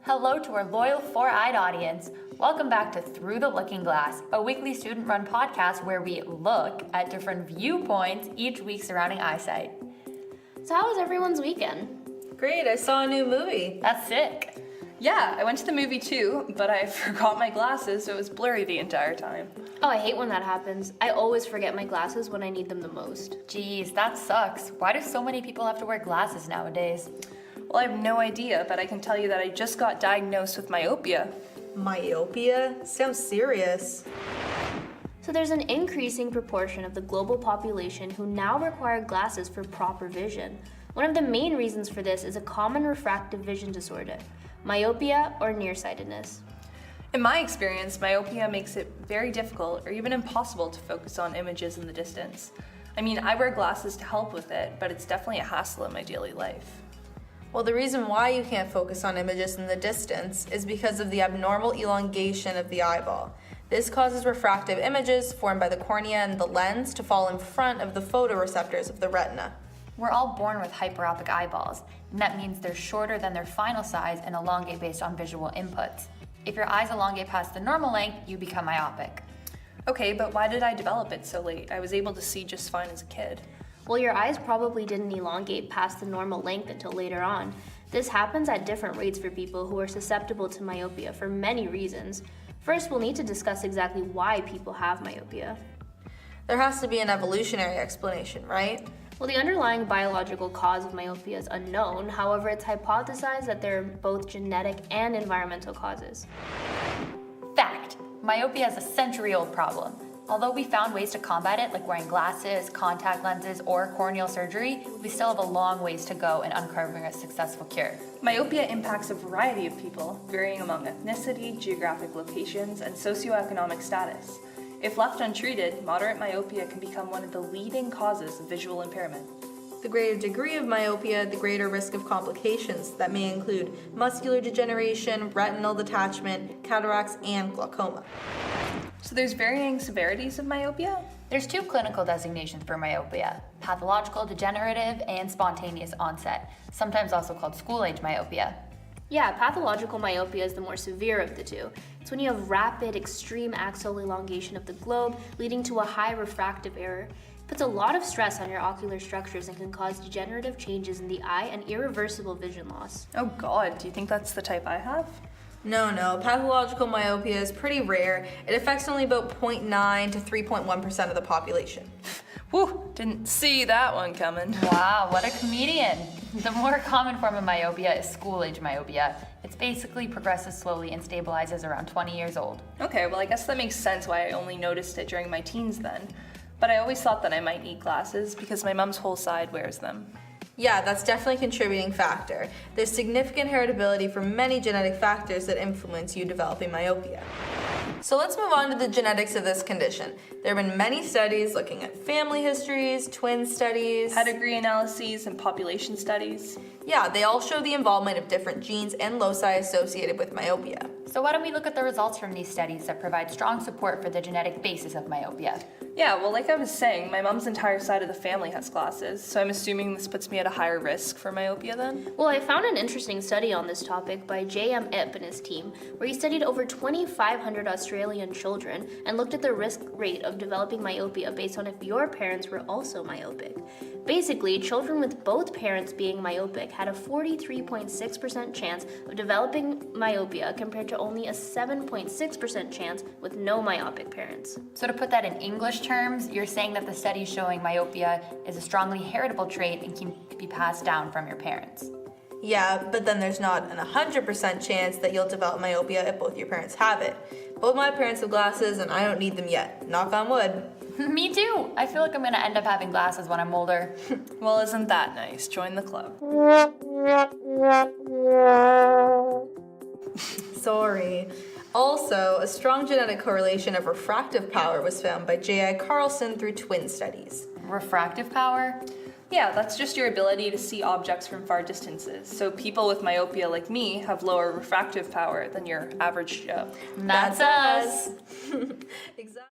Hello to our loyal four-eyed audience. Welcome back to Through the Looking Glass, a weekly student-run podcast where we look at different viewpoints each week surrounding eyesight. So how was everyone's weekend? Great, I saw a new movie. That's sick. Yeah, I went to the movie too, but I forgot my glasses, so it was blurry the entire time. Oh, I hate when that happens. I always forget my glasses when I need them the most. Jeez, that sucks. Why do so many people have to wear glasses nowadays? Well, I have no idea, but I can tell you that I just got diagnosed with myopia. Myopia? Sounds serious. So there's an increasing proportion of the global population who now require glasses for proper vision. One of the main reasons for this is a common refractive vision disorder, myopia or nearsightedness. In my experience, myopia makes it very difficult or even impossible to focus on images in the distance. I mean, I wear glasses to help with it, but it's definitely a hassle in my daily life. Well, the reason why you can't focus on images in the distance is because of the abnormal elongation of the eyeball. This causes refractive images formed by the cornea and the lens to fall in front of the photoreceptors of the retina. We're all born with hyperopic eyeballs, and that means they're shorter than their final size and elongate based on visual inputs. If your eyes elongate past the normal length, you become myopic. Okay, but why did I develop it so late? I was able to see just fine as a kid. Well, your eyes probably didn't elongate past the normal length until later on. This happens at different rates for people who are susceptible to myopia for many reasons. First, we'll need to discuss exactly why people have myopia. There has to be an evolutionary explanation, right? Well, the underlying biological cause of myopia is unknown. However, it's hypothesized that there are both genetic and environmental causes. Fact: myopia is a century-old problem. Although we found ways to combat it, like wearing glasses, contact lenses, or corneal surgery, we still have a long ways to go in uncovering a successful cure. Myopia impacts a variety of people, varying among ethnicity, geographic locations, and socioeconomic status. If left untreated, moderate myopia can become one of the leading causes of visual impairment. The greater degree of myopia, the greater risk of complications that may include muscular degeneration, retinal detachment, cataracts, and glaucoma. So there's varying severities of myopia? There's two clinical designations for myopia: pathological degenerative and spontaneous onset, sometimes also called school-age myopia. Yeah, pathological myopia is the more severe of the two. It's when you have rapid, extreme axial elongation of the globe, leading to a high refractive error. It puts a lot of stress on your ocular structures and can cause degenerative changes in the eye and irreversible vision loss. Oh God, do you think that's the type I have? No, pathological myopia is pretty rare. It affects only about 0.9 to 3.1% of the population. Whew, didn't see that one coming. Wow, what a comedian! The more common form of myopia is school-age myopia. It basically progresses slowly and stabilizes around 20 years old. Okay, well I guess that makes sense why I only noticed it during my teens then. But I always thought that I might need glasses because my mom's whole side wears them. Yeah, that's definitely a contributing factor. There's significant heritability for many genetic factors that influence you developing myopia. So let's move on to the genetics of this condition. There have been many studies looking at family histories, twin studies, Pedigree analyses, and population studies. Yeah, they all show the involvement of different genes and loci associated with myopia. So why don't we look at the results from these studies that provide strong support for the genetic basis of myopia? Yeah, well, like I was saying, my mom's entire side of the family has glasses, so I'm assuming this puts me at a higher risk for myopia then? Well, I found an interesting study on this topic by J.M. Ip and his team, where he studied over 2,500 Australian children and looked at the risk rate of developing myopia based on if your parents were also myopic. Basically, children with both parents being myopic had a 43.6% chance of developing myopia compared to only a 7.6% chance with no myopic parents. So to put that in English terms, you're saying that the study showing myopia is a strongly heritable trait and can be passed down from your parents. Yeah, but then there's not an 100% chance that you'll develop myopia if both your parents have it. Both my parents have glasses and I don't need them yet. Knock on wood. Me too! I feel like I'm gonna end up having glasses when I'm older. Well, isn't that nice? Join the club. Sorry. Also, a strong genetic correlation of refractive power was found by J.I. Carlson through twin studies. Refractive power? Yeah, that's just your ability to see objects from far distances. So people with myopia like me have lower refractive power than your average Joe. That's us! Exactly.